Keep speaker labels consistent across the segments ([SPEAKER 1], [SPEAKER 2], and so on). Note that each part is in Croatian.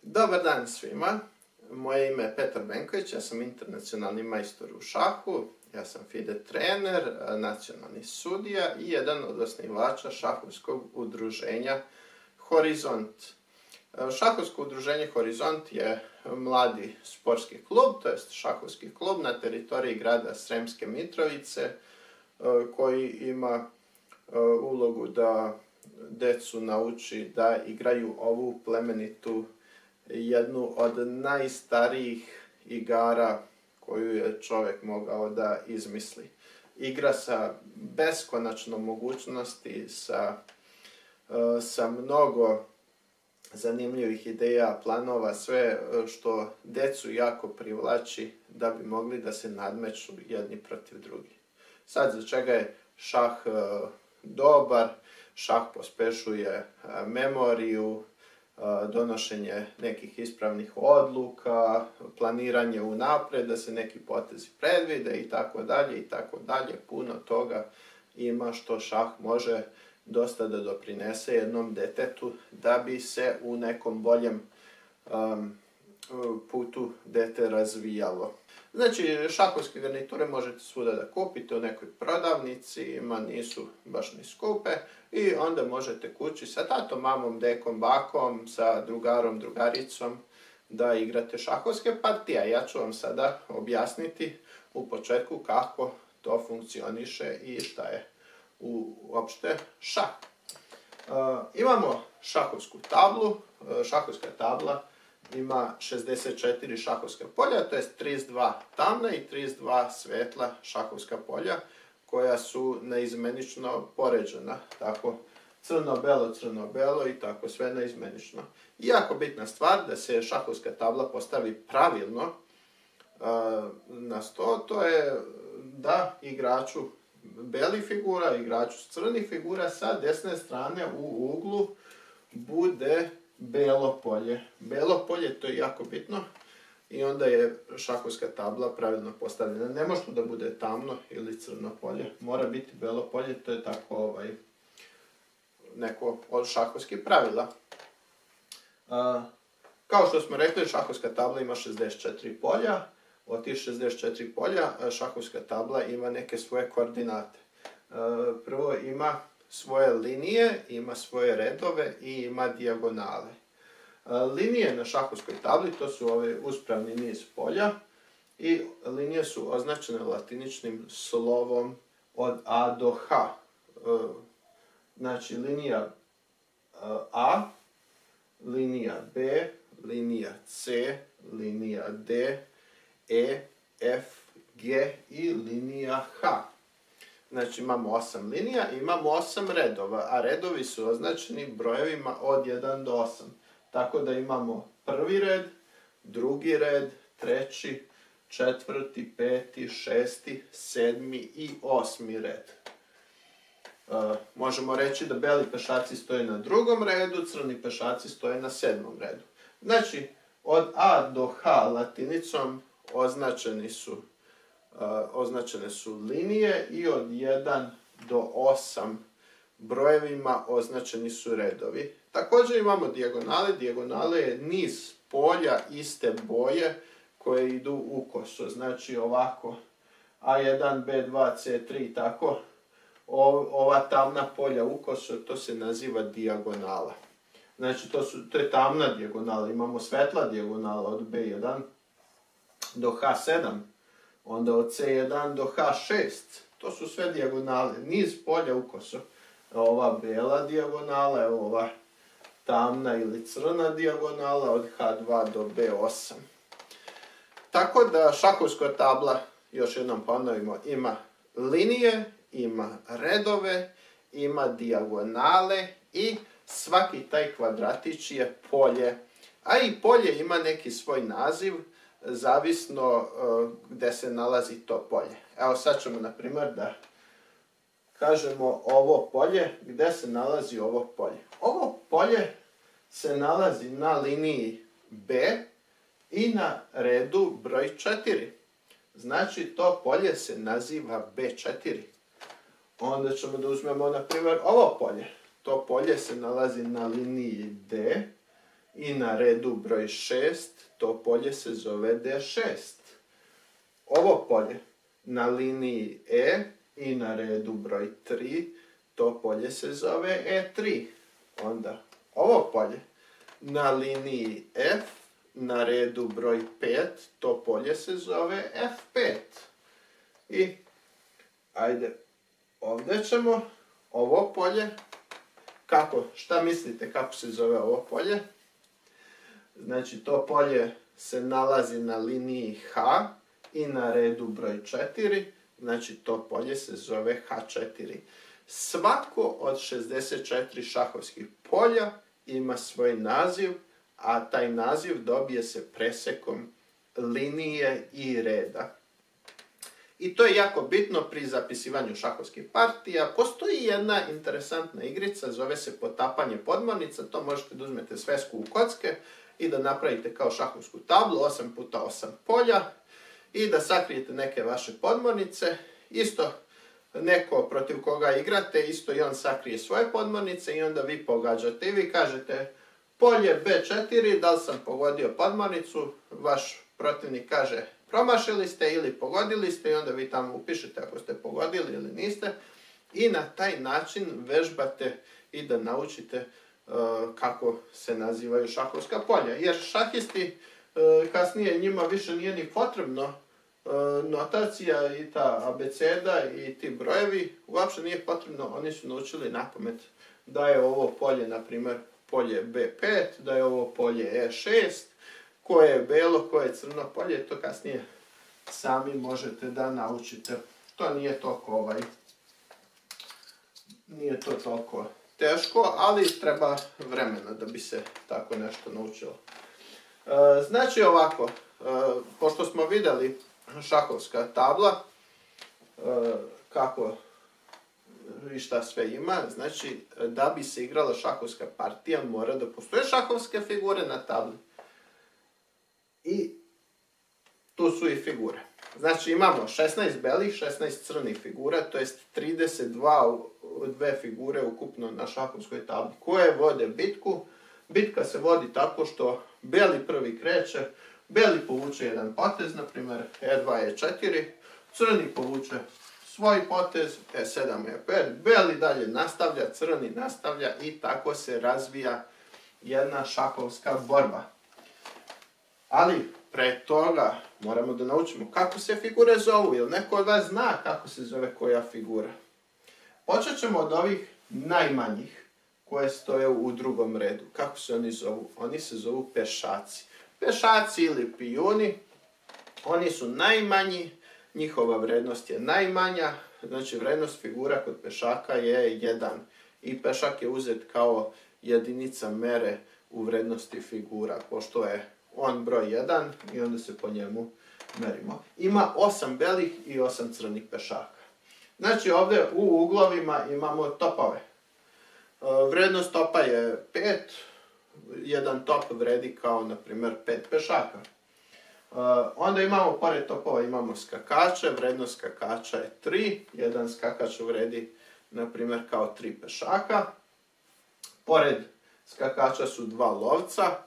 [SPEAKER 1] Dobar dan svima, moje ime je Petar Benković, ja sam internacionalni majstor u šahu, ja sam FIDE trener, nacionalni sudija i jedan od osnivača šahovskog udruženja Horizont. Šahovsko udruženje Horizont je mladi sportski klub, to jest šahovski klub na teritoriji grada Sremske Mitrovice, koji ima ulogu da decu nauči da igraju ovu plemenitu, jednu od najstarijih igara koju je čovjek mogao da izmisli. Igra sa beskonačnom mogućnosti, sa mnogo zanimljivih ideja, planova, sve što decu jako privlači da bi mogli da se nadmeću jedni protiv drugih. Sad, za čega je šah dobar? Šah pospešuje memoriju, donošenje nekih ispravnih odluka, planiranje unaprijed, da se neki potezi predvide i tako dalje i tako dalje. Puno toga ima što šah može dosta da doprinese jednom detetu da bi se u nekom boljem putu dete razvijalo. Znači, šahovske garniture možete svuda da kupite u nekoj prodavnici, nisu baš ni skupe, i onda možete kući sa tatom, mamom, dekom, bakom, sa drugarom, drugaricom da igrate šahovske partije. Ja ću vam sada objasniti u početku kako to funkcioniše i šta je uopšte šah. Imamo šahovsku tablu. Šahovska tabla ima 64 šahovska polja, to je 32 tamna i 32 svetla šahovska polja, koja su neizmenično poređena. Tako crno-belo i tako sve neizmenično. I jako bitna stvar da se šahovska tabla postavi pravilno na sto, to je da igraču belih figura, igraču crnih figura sa desne strane u uglu bude belo polje. Belo polje, to je jako bitno, i onda je šahovska tabla pravilno postavljena. Ne može da bude tamno ili crno polje, mora biti belo polje, to je tako neko od šahovskih pravila. Kao što smo rekli, šahovska tabla ima 64 polja. Od tih 64 polja šahovska tabla ima neke svoje koordinate. Prvo ima svoje linije, ima svoje redove i ima dijagonale. Linije na šahovskoj tabli, to su ovaj uspravni niz polja, i linije su označene latiničnim slovom od A do H. Znači, linija A, linija B, linija C, linija D, E, F, G i linija H. Znači, imamo 8 linija i imamo 8 redova, a redovi su označeni brojevima od 1 do 8. Tako da imamo prvi red, drugi red, treći, četvrti, peti, šesti, sedmi i osmi red. Možemo reći da beli pešaci stoje na drugom redu, crni pešaci stoje na 7. redu. Znači, od A do H latinicom označene su linije i od 1 do 8 brojevima označeni su redovi. Također imamo dijagonale. Dijagonale je niz polja iste boje koje idu ukoso. Znači ovako, A1, B2, C3, tako. Ova tamna polja ukoso, to se naziva dijagonala. Znači, to je tamna dijagonala. Imamo svetla dijagonala od B1 do H7, onda od C1 do H6. To su sve dijagonale, niz polja ukoso. Ova bela dijagonala je ova tamna ili crna dijagonala od H2 do B8. Tako da šahovska tabla, još jednom ponovimo, ima linije, ima redove, ima dijagonale i svaki taj kvadratić je polje. A i polje ima neki svoj naziv, zavisno gde se nalazi to polje. Evo sad ćemo, na primjer, da kažemo ovo polje, gde se nalazi ovo polje. Ovo polje se nalazi na liniji B i na redu broj 4. Znači, to polje se naziva B4. Onda ćemo da uzmemo, na primjer, ovo polje. To polje se nalazi na liniji D i na redu broj 6, to polje se zove D6. Ovo polje na liniji E i na redu broj 3, to polje se zove E3. Onda ovo polje na liniji F na redu broj 5, to polje se zove F5. I ajde, ovdje ćemo ovo polje, šta mislite kako se zove ovo polje? Znači to polje se nalazi na liniji H i na redu broj 4, znači to polje se zove H4. Svako od 64 šahovskih polja ima svoj naziv, a taj naziv dobije se presekom linije i reda. I to je jako bitno pri zapisivanju šahovskih partija. Postoji jedna interesantna igrica, zove se potapanje podmornica. To možete da uzmete svesku u kocke i da napravite kao šahovsku tablu, 8x8 polja i da sakrijete neke vaše podmornice. Isto neko protiv koga igrate, isto i on sakrije svoje podmornice i onda vi pogađate i vi kažete polje B4, da li sam pogodio podmornicu, vaš protivnik kaže promašili ste ili pogodili ste i onda vi tamo upišete ako ste pogodili ili niste i na taj način vežbate i da naučite kako se nazivaju šahovska polja. Jer šahisti kasnije njima više nije ni potrebno notacija i ta abeceda i ti brojevi, uopće nije potrebno, oni su naučili napamet da je ovo polje, na primjer, polje B5, da je ovo polje E6, koje je belo, koje je crno polje, to kasnije sami možete da naučite. To nije toliko teško, ali treba vremena da bi se tako nešto naučilo. Znači ovako, pošto smo vidjeli šahovska tabla, kako i šta sve ima, znači da bi se igrala šahovska partija mora da postoje šahovske figure na tabli. I tu su i figure. Znači imamo 16 belih, 16 crnih figura, to jest 32 figure ukupno na šahovskoj tabli. Koje vode bitku? Bitka se vodi tako što beli prvi kreće, beli povuče jedan potez, na primjer E2, E4, crni povuče svoj potez, E7, E5, beli dalje nastavlja, crni nastavlja i tako se razvija jedna šahovska borba. Ali pre toga moramo da naučimo kako se figure zovu, jer neko od vas zna kako se zove koja figura. Počet ćemo od ovih najmanjih koje stoje u drugom redu. Kako se oni zovu? Oni se zovu pešaci. Pešaci ili pijuni, oni su najmanji, njihova vrednost je najmanja, znači vrednost figura kod pešaka je 1. I pešak je uzet kao jedinica mere u vrednosti figura, pošto je on broj 1 i onda se po njemu merimo. Ima 8 belih i 8 crnih pešaka. Znači ovdje u uglovima imamo topove. Vrednost topa je 5, jedan top vredi kao na primjer 5 pešaka. Onda imamo, pored topova imamo skakače, vrednost skakača je 3, jedan skakač vredi na primjer kao 3 pešaka. Pored skakača su 2 lovca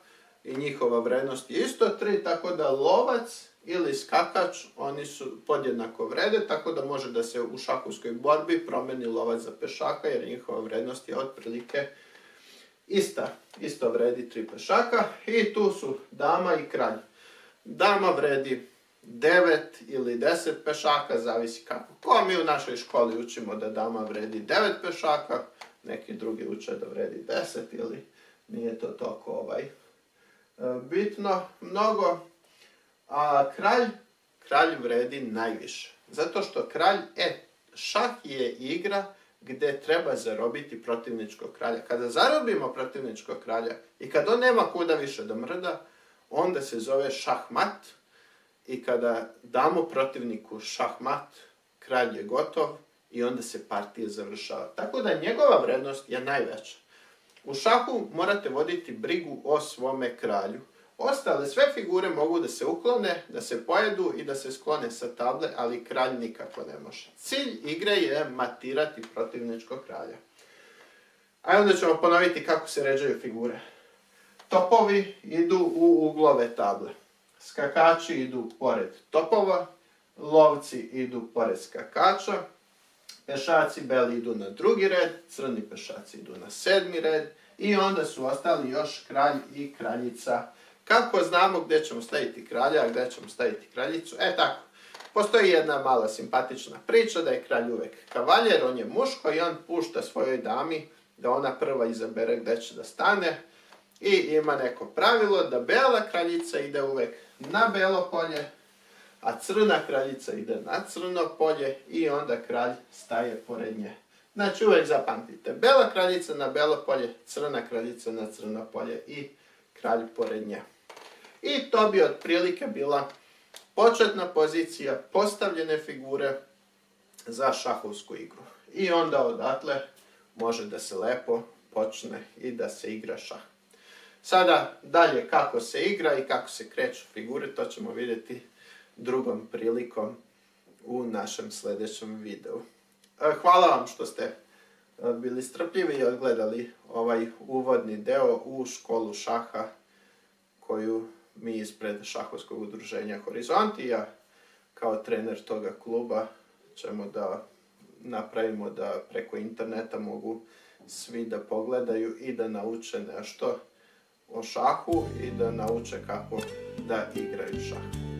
[SPEAKER 1] i njihova vrednost je isto 3, tako da lovac ili skakač, oni su podjednako vrede, tako da može da se u šahovskoj borbi promeni lovac za pešaka, jer njihova vrednost je otprilike ista. Isto vredi 3 pešaka i tu su dama i kralj. Dama vredi 9 ili 10 pešaka, zavisi kako. Ko mi u našoj školi učimo da dama vredi 9 pešaka, neki drugi uče da vredi 10 ili nije to toliko bitno mnogo. A kralj vredi najviše. Zato što šah je igra gdje treba zarobiti protivničkog kralja. Kada zarobimo protivničkog kralja i kad on nema kuda više da mrda, onda se zove šahmat i kada damo protivniku šahmat, kralj je gotov i onda se partija završava. Tako da njegova vrednost je najveća. U šahu morate voditi brigu o svome kralju. Ostale sve figure mogu da se uklone, da se pojedu i da se sklone sa table, ali kralj nikako ne može. Cilj igre je matirati protivničkog kralja. A onda ćemo ponoviti kako se ređaju figure. Topovi idu u uglove table. Skakači idu pored topova, lovci idu pored skakača, pešaci beli idu na drugi red, crni pešaci idu na 7. red i onda su ostali još kralj i kraljica. Kako znamo gdje ćemo staviti kralja, a gdje ćemo staviti kraljicu? Tako. Postoji jedna mala simpatična priča da je kralj uvek kavaljer, on je muško i on pušta svojoj dami da ona prva izabere gdje će da stane. I ima neko pravilo da bela kraljica ide uvek na belo polje, a crna kraljica ide na crno polje i onda kralj staje pored nje. Znači uvek zapamtite, bela kraljica na belo polje, crna kraljica na crno polje i kralj pored nje. I to bi otprilike bila početna pozicija postavljene figure za šahovsku igru. I onda odatle može da se lepo počne i da se igra šah. Sada dalje kako se igra i kako se kreću figure, to ćemo vidjeti drugom prilikom u našem sljedećem videu. Hvala vam što ste bili strpljivi i odgledali ovaj uvodni deo u školu šaha koju mi ispred šahovskog udruženja Horizont i ja kao trener toga kluba ćemo da napravimo da preko interneta mogu svi da pogledaju i da nauče nešto o šahu i da nauče kako da igraju šah.